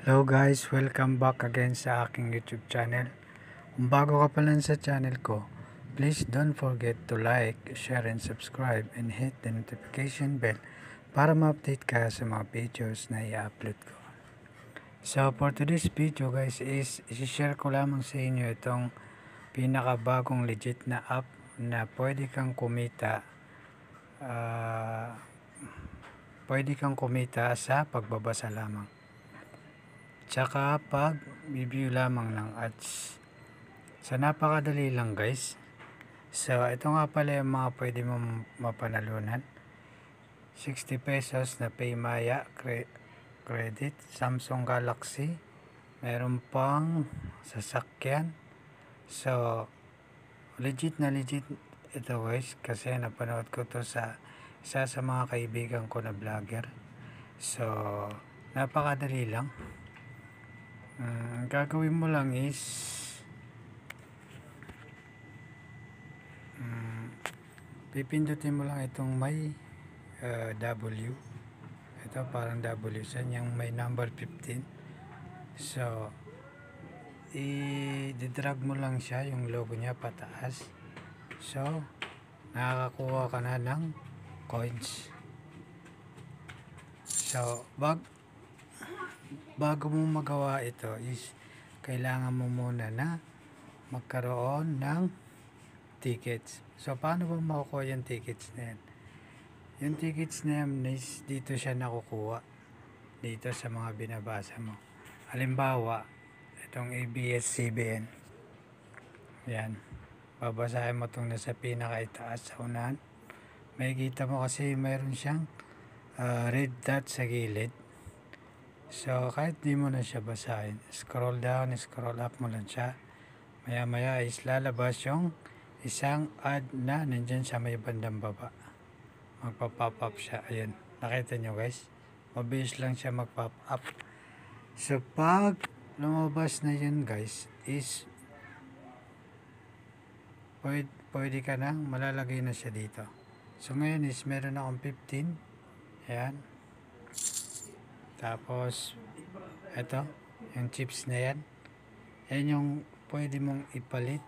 Hello guys, welcome back again sa aking YouTube channel. Kung bago ka pa lang sa channel ko, please don't forget to like, share, and subscribe and hit the notification bell para ma-update ka sa mga videos na i-upload ko. So for today's video guys is isi-share ko lamang sa inyo itong pinakabagong legit na app na pwede kang kumita sa pagbabasa lamang. Tsaka pag review lamang ng ads. So napakadali lang guys. So ito nga pala yung mga pwede mong mapanalunan. 60 pesos na Paymaya credit, Samsung Galaxy, meron pang sasakyan. So legit ito guys kasi napanood ko to sa isa sa mga kaibigan ko na vlogger. So napakadali lang. Ang gagawin mo lang is pipindutin mo lang itong may W. Ito parang W sa yung may number 15. So i-drag mo lang siya, yung logo niya pataas. So nakakakuha ka na ng coins. So bago mo magawa ito is kailangan mo muna na magkaroon ng tickets. So paano ba makukuha yung tickets na yan? Yung tickets na yan is dito siya nakukuha, dito sa mga binabasa mo. Halimbawa itong ABS-CBN, yan, babasahin mo itong nasa pinakaitaas sa unahan. May kita mo kasi mayroon siyang red dot sa gilid. So kahit di mo na siya basahin, scroll down, scroll up mo lang siya, maya maya is lalabas yung isang ad na nandyan sa may bandang baba. Magpa-pop up siya. Ayan, nakita nyo guys, mabilis lang siya mag-pop up. So pag lumabas na yun guys is pwede ka nang malalagay na siya dito. So ngayon is meron akong 15. Ayan. Tapos ito yung chips na yan, yung pwede mong ipalit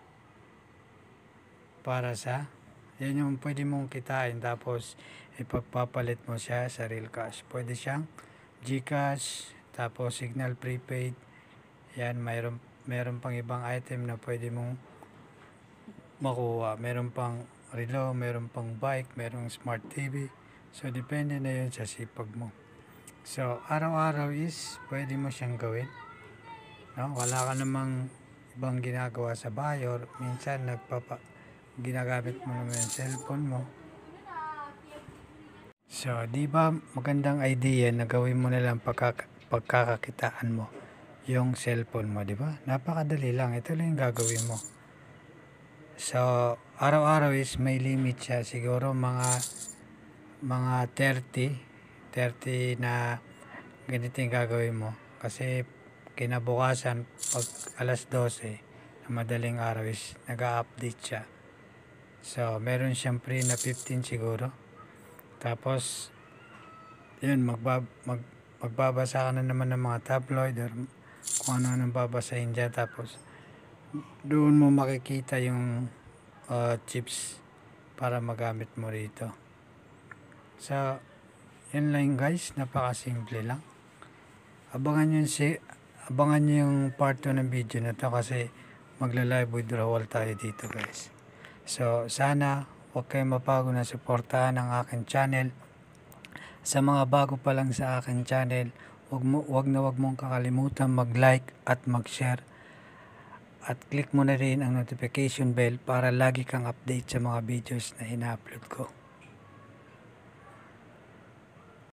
para sa, yan yung pwede mong kitain. Tapos ipagpapalit mo siya sa real cash. Pwede siyang GCash, tapos Signal Prepaid. Yan, mayroon pang ibang item na pwede mong makuha. Meron pang relo, meron pang bike, merong smart TV. So depende na yun sa sipag mo. So araw-araw is pwede mo siyang gawin, no? Wala ka namang ibang ginagawa sa bahay or minsan ginagamit mo naman yung cellphone mo. So di ba magandang idea na gawin mo na lang pagkakakitaan mo yung cellphone mo, di ba? Napakadali lang, ito lang yung gagawin mo. So araw-araw is may limit siya, siguro mga 30 na ganito yung gagawin mo. Kasi kinabukasan pag alas 12 na madaling araw is nag-update siya. So meron siyang free na 15 siguro. Tapos yun, magbabasa ka na naman ng mga tabloid or kung ano babasahin dyan. Tapos doon mo makikita yung chips para magamit mo rito. So yun lang guys, napakasimple lang. Abangan nyo yung part 2 ng video na to kasi magla-live withdrawal tayo dito guys. So sana huwag kayong mapago na suportahan ang aking channel. Sa mga bago pa lang sa aking channel, huwag mong kakalimutan mag-like at mag-share. At click mo na rin ang notification bell para lagi kang update sa mga videos na ina-upload ko.